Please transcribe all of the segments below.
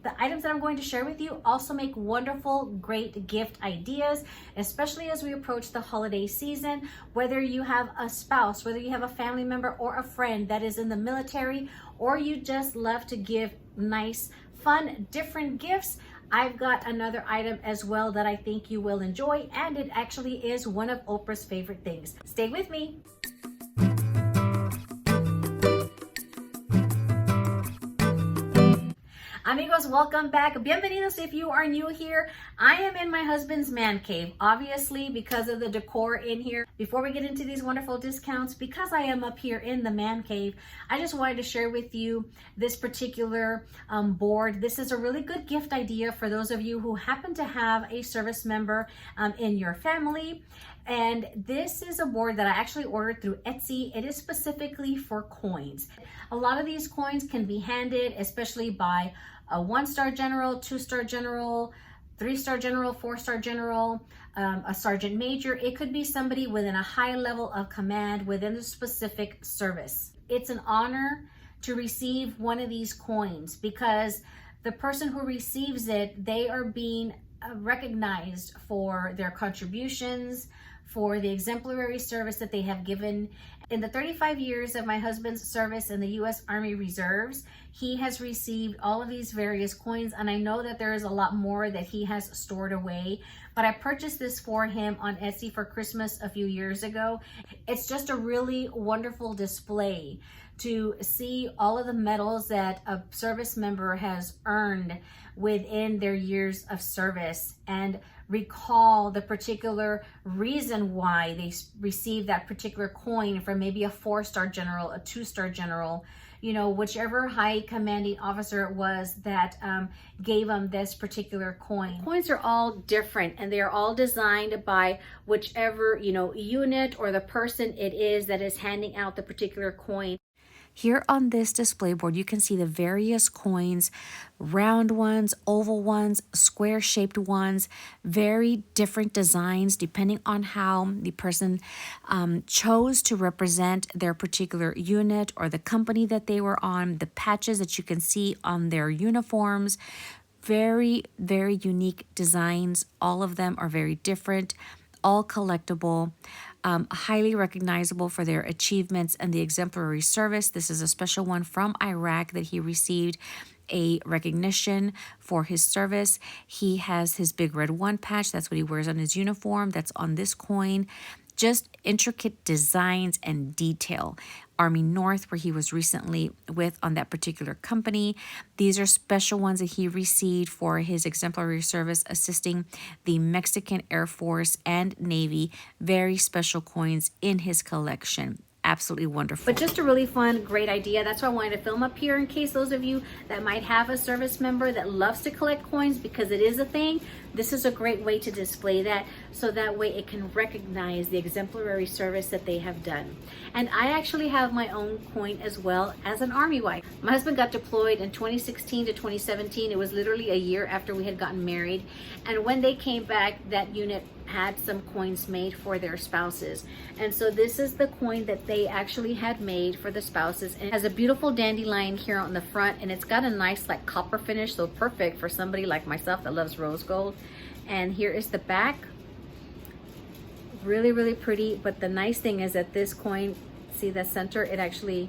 The items that I'm going to share with you also make wonderful, great gift ideas, especially as we approach the holiday season. Whether you have a spouse, whether you have a family member or a friend that is in the military, or you just love to give nice, fun, different gifts, I've got another item as well that I think you will enjoy, and it actually is one of Oprah's favorite things. Stay with me. Amigos, welcome back. Bienvenidos if you are new here. I am in my husband's man cave, obviously because of the decor in here. Before we get into these wonderful discounts, because I am up here in the man cave, I just wanted to share with you this particular board. This is a really good gift idea for those of you who happen to have a service member in your family. And this is a board that I actually ordered through Etsy. It is specifically for coins. A lot of these coins can be handed, especially by a 1-star general, 2-star general, 3-star general, 4-star general, a sergeant major. It could be somebody within a high level of command within a specific service. It's an honor to receive one of these coins because the person who receives it, they are being recognized for their contributions, for the exemplary service that they have given. In the 35 years of my husband's service in the U.S. Army Reserves, he has received all of these various coins, and I know that there is a lot more that he has stored away, but I purchased this for him on Etsy for Christmas a few years ago. It's just a really wonderful display to see all of the medals that a service member has earned within their years of service and recall the particular reason why they received that particular coin from maybe a 4-star general, a 2-star general, you know, whichever high commanding officer it was that gave them this particular coin. Coins are all different and they are all designed by whichever, you know, unit or the person it is that is handing out the particular coin. Here on this display board, you can see the various coins, round ones, oval ones, square-shaped ones, very different designs depending on how the person chose to represent their particular unit or the company that they were on, the patches that you can see on their uniforms. Very, very unique designs. All of them are very different, all collectible. Highly recognizable for their achievements and the exemplary service. This is a special one from Iraq that he received a recognition for his service. He has his big red 1 patch. That's what he wears on his uniform. That's on this coin. Just intricate designs and detail. Army North, where he was recently with on that particular company. These are special ones that he received for his exemplary service assisting the Mexican Air Force and Navy. Very special coins in his collection. Absolutely wonderful. But just a really fun, great idea. That's why I wanted to film up here in case those of you that might have a service member that loves to collect coins, because it is a thing. This is a great way to display that, so that way it can recognize the exemplary service that they have done. And I actually have my own coin as well as an Army wife. My husband got deployed in 2016 to 2017. It was literally a year after we had gotten married. And when they came back, that unit had some coins made for their spouses. And so this is the coin that they actually had made for the spouses. And it has a beautiful dandelion here on the front, and it's got a nice like copper finish, so perfect for somebody like myself that loves rose gold. And here is the back. Really, really pretty. But the nice thing is that this coin, see the center, it actually,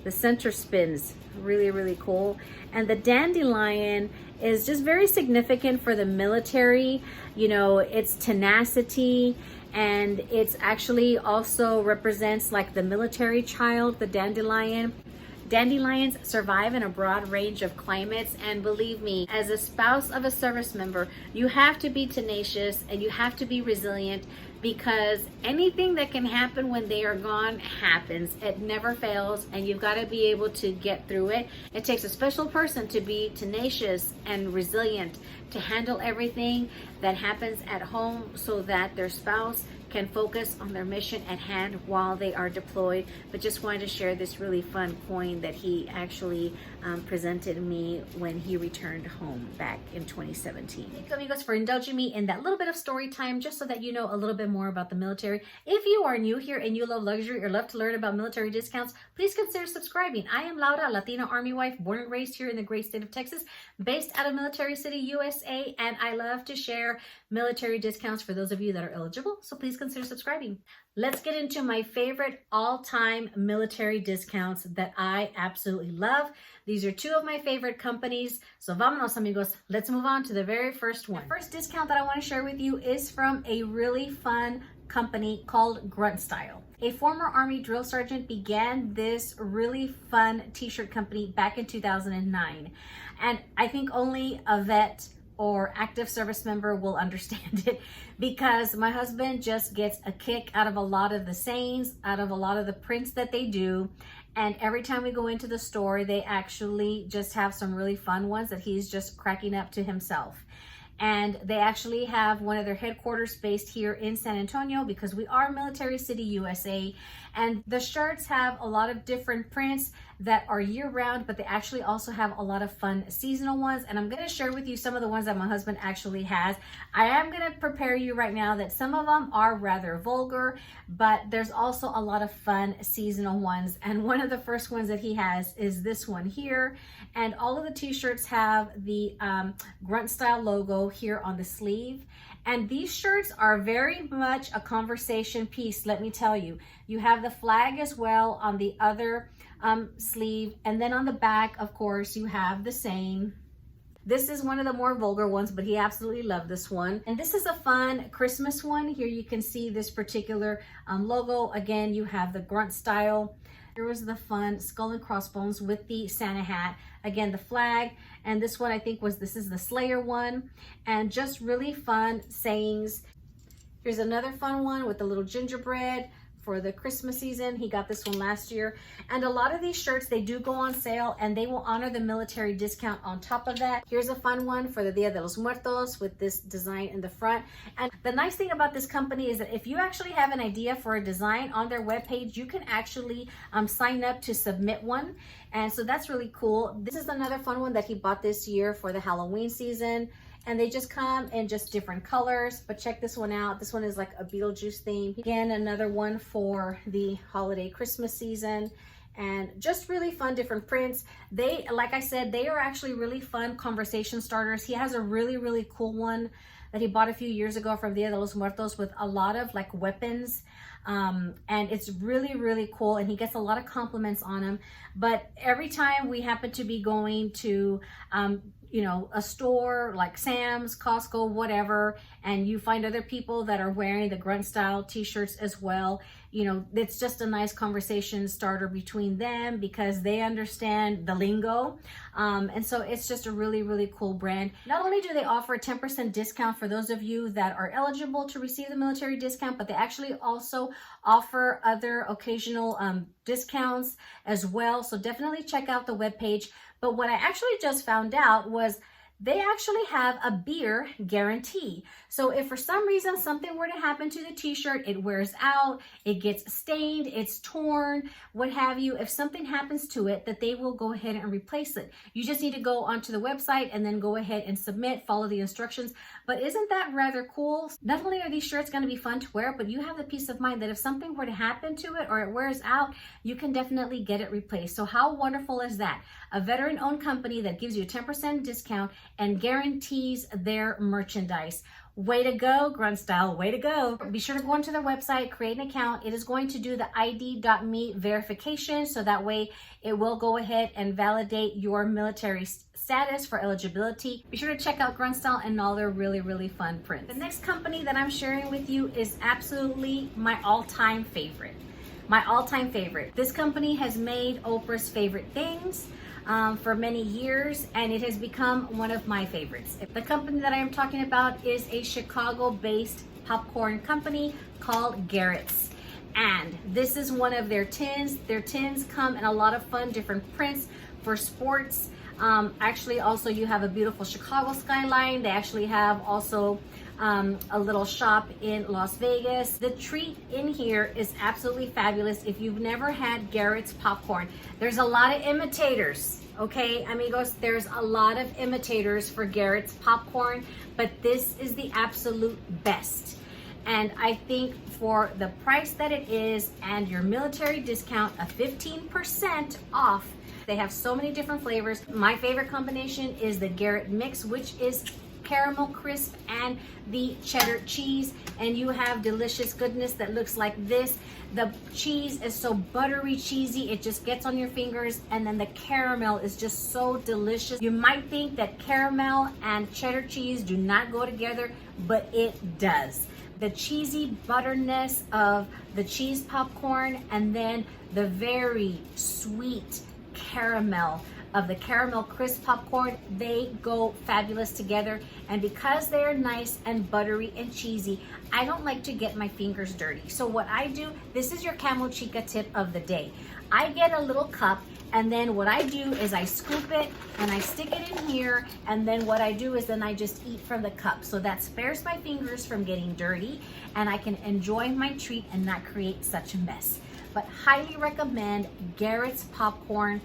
the center spins. Really, really cool. And the dandelion is just very significant for the military. You know, its tenacity, and it's actually also represents like the military child, the dandelion. Dandelions survive in a broad range of climates, and believe me, as a spouse of a service member, you have to be tenacious and you have to be resilient, because anything that can happen when they are gone happens. It never fails, and you've got to be able to get through it. It takes a special person to be tenacious and resilient, to handle everything that happens at home so that their spouse can focus on their mission at hand while they are deployed. But just wanted to share this really fun coin that he actually presented me when he returned home back in 2017. Thank you, amigos, for indulging me in that little bit of story time, just so that you know a little bit more about the military. If you are new here and you love luxury or love to learn about military discounts, please consider subscribing. I am Laura, Latina Army wife, born and raised here in the great state of Texas, based out of Military City, USA, and I love to share military discounts for those of you that are eligible, so please consider subscribing. Let's get into my favorite all-time military discounts that I absolutely love. These are two of my favorite companies. So vámonos, amigos. Let's move on to the very first one. The first discount that I want to share with you is from a really fun company called Grunt Style. A former Army drill sergeant began this really fun t-shirt company back in 2009. And I think only a vet or active service member will understand it, because my husband just gets a kick out of a lot of the sayings, out of a lot of the prints that they do. And every time we go into the store, they actually just have some really fun ones that he's just cracking up to himself. And they actually have one of their headquarters based here in San Antonio, because we are Military City, USA. And the shirts have a lot of different prints that are year-round, but they actually also have a lot of fun seasonal ones. And I'm going to share with you some of the ones that my husband actually has. I am going to prepare you right now that some of them are rather vulgar, but there's also a lot of fun seasonal ones. And one of the first ones that he has is this one here. And all of the t-shirts have the Grunt Style logo here on the sleeve. And these shirts are very much a conversation piece, let me tell you. You have the flag as well on the other sleeve, and then on the back, of course, you have the same. This is one of the more vulgar ones, but he absolutely loved this one. And this is a fun Christmas one. Here you can see this particular logo. Again, you have the Grunt Style. Here was the fun skull and crossbones with the Santa hat. Again, the flag. And this one I think this is the Slayer one. And just really fun sayings. Here's another fun one with the little gingerbread for the Christmas season. He got this one last year. And a lot of these shirts, they do go on sale, and they will honor the military discount on top of that. Here's a fun one for the Dia de los Muertos with this design in the front. And the nice thing about this company is that if you actually have an idea for a design on their webpage, you can actually sign up to submit one. And so that's really cool. This is another fun one that he bought this year for the Halloween season. And they just come in just different colors, but check this one out. This one is like a Beetlejuice theme. Again, another one for the holiday Christmas season, and just really fun different prints. They, like I said, they are actually really fun conversation starters. He has a really, really cool one that he bought a few years ago from Dia de los Muertos with a lot of like weapons. And it's really, really cool, and he gets a lot of compliments on him. But every time we happen to be going to you know, a store like Sam's, Costco, whatever, and you find other people that are wearing the Grunt Style t-shirts as well, you know, it's just a nice conversation starter between them, because they understand the lingo. And so it's just a really, really cool brand. Not only do they offer a 10% discount for those of you that are eligible to receive the military discount, but they actually also offer other occasional discounts as well. So definitely check out the webpage. But what I actually just found out was they actually have a beer guarantee. So if for some reason something were to happen to the t-shirt, it wears out, it gets stained, it's torn, what have you, if something happens to it, that they will go ahead and replace it. You just need to go onto the website and then go ahead and submit, follow the instructions. But isn't that rather cool? Not only are these shirts going to be fun to wear, but you have the peace of mind that if something were to happen to it or it wears out, you can definitely get it replaced. So how wonderful is that? A veteran-owned company that gives you a 10% discount and guarantees their merchandise. Way to go, Grunt Style, way to go. Be sure to go onto their website, create an account. It is going to do the ID.me verification, so that way it will go ahead and validate your military status for eligibility. Be sure to check out Grunt Style and all their really, really fun prints. The next company that I'm sharing with you is absolutely my all-time favorite. My all-time favorite. This company has made Oprah's favorite things for many years, and it has become one of my favorites. The company that I am talking about is a Chicago-based popcorn company called Garrett's. And this is one of their tins. Their tins come in a lot of fun different prints for sports. Actually, also you have a beautiful Chicago skyline. They actually have also a little shop in Las Vegas. The treat in here is absolutely fabulous. If you've never had Garrett's popcorn, there's a lot of imitators. Okay, amigos, there's a lot of imitators for Garrett's popcorn, but this is the absolute best. And I think for the price that it is and your military discount of 15% off, they have so many different flavors. My favorite combination is the Garrett mix, which is caramel crisp and the cheddar cheese, and you have delicious goodness that looks like this. The cheese is so buttery cheesy, it just gets on your fingers, and then the caramel is just so delicious. You might think that caramel and cheddar cheese do not go together, but it does. The cheesy butterness of the cheese popcorn and then the very sweet caramel of the caramel crisp popcorn, they go fabulous together. And because they're nice and buttery and cheesy, I don't like to get my fingers dirty. So what I do, this is your Camo Chica tip of the day. I get a little cup, and then what I do is I scoop it and I stick it in here, and then what I do is then I just eat from the cup. So that spares my fingers from getting dirty, and I can enjoy my treat and not create such a mess. But highly recommend Garrett's popcorn.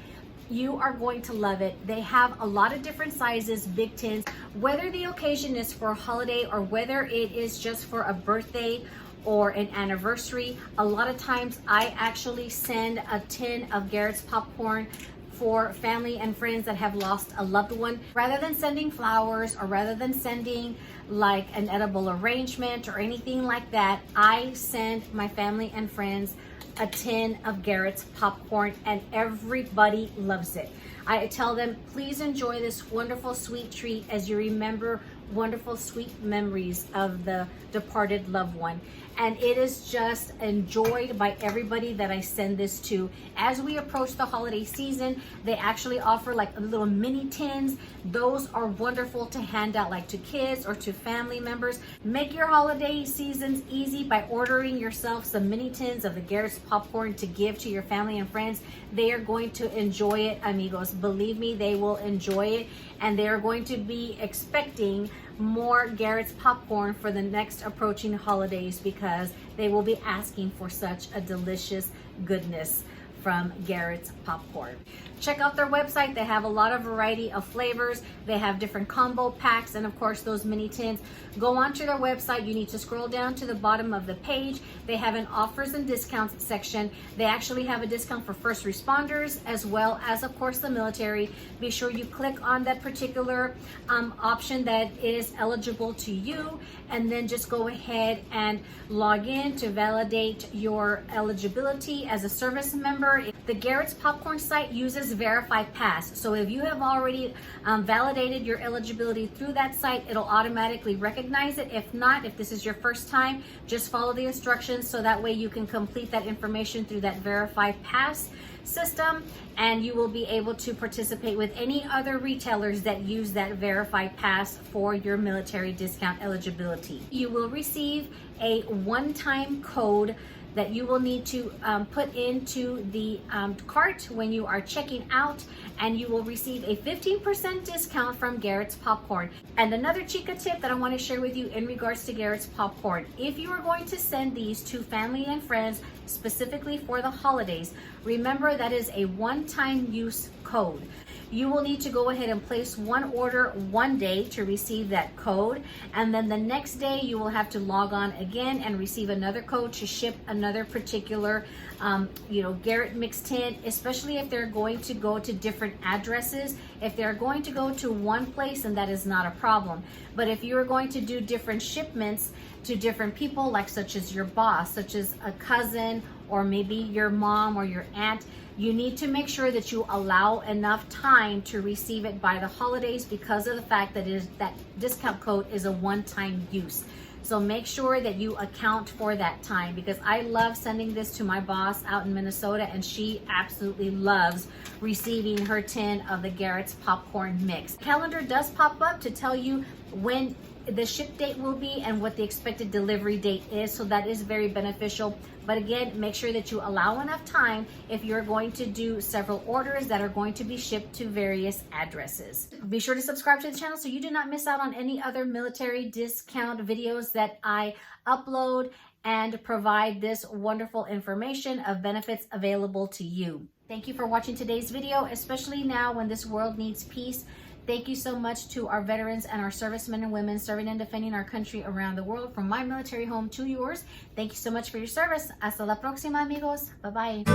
You are going to love it. They have a lot of different sizes, big tins. Whether the occasion is for a holiday or whether it is just for a birthday or an anniversary, a lot of times I actually send a tin of Garrett's popcorn for family and friends that have lost a loved one. Rather than sending flowers or rather than sending like an edible arrangement or anything like that, I send my family and friends a tin of Garrett's popcorn, and everybody loves it. I tell them, please enjoy this wonderful sweet treat as you remember wonderful sweet memories of the departed loved one. And it is just enjoyed by everybody that I send this to. As we approach the holiday season, they actually offer like little mini tins. Those are wonderful to hand out like to kids or to family members. Make your holiday seasons easy by ordering yourself some mini tins of the Garrett's popcorn to give to your family and friends. They are going to enjoy it, amigos. Believe me, they will enjoy it, and they are going to be expecting more Garrett's popcorn for the next approaching holidays because they will be asking for such a delicious goodness from Garrett's popcorn. Check out their website. They have a lot of variety of flavors. They have different combo packs and of course those mini tins. Go onto their website. You need to scroll down to the bottom of the page. They have an offers and discounts section. They actually have a discount for first responders as well as of course the military. Be sure you click on that particular option that is eligible to you, and then just go ahead and log in to validate your eligibility as a service member. The Garrett's popcorn site uses Verify Pass. So if you have already validated your eligibility through that site, it'll automatically recognize it. If not, if this is your first time, just follow the instructions so that way you can complete that information through that Verify Pass system, and you will be able to participate with any other retailers that use that Verify Pass for your military discount eligibility. You will receive a one-time code that you will need to put into the cart when you are checking out, and you will receive a 15% discount from Garrett's popcorn. And another Chica tip that I want to share with you in regards to Garrett's popcorn: if you are going to send these to family and friends specifically for the holidays, remember that is a one-time use code. You will need to go ahead and place one order one day to receive that code, and then the next day you will have to log on again and receive another code to ship another particular Garrett mixed tin, especially if they're going to go to different addresses. If they're going to go to one place, and that is not a problem. But if you're going to do different shipments to different people, like such as your boss, such as a cousin, or maybe your mom or your aunt, you need to make sure that you allow enough time to receive it by the holidays, because of the fact that that discount code is a one-time use. So make sure that you account for that time, because I love sending this to my boss out in Minnesota, and she absolutely loves receiving her tin of the Garrett's popcorn mix. Calendar does pop up to tell you when the ship date will be and what the expected delivery date is, so that is very beneficial. But again, make sure that you allow enough time if you're going to do several orders that are going to be shipped to various addresses. Be sure to subscribe to the channel so you do not miss out on any other military discount videos that I upload and provide this wonderful information of benefits available to you. Thank you for watching today's video, especially now when this world needs peace. Thank you so much to our veterans and our servicemen and women serving and defending our country around the world, from my military home to yours. Thank you so much for your service. Hasta la próxima, amigos. Bye-bye.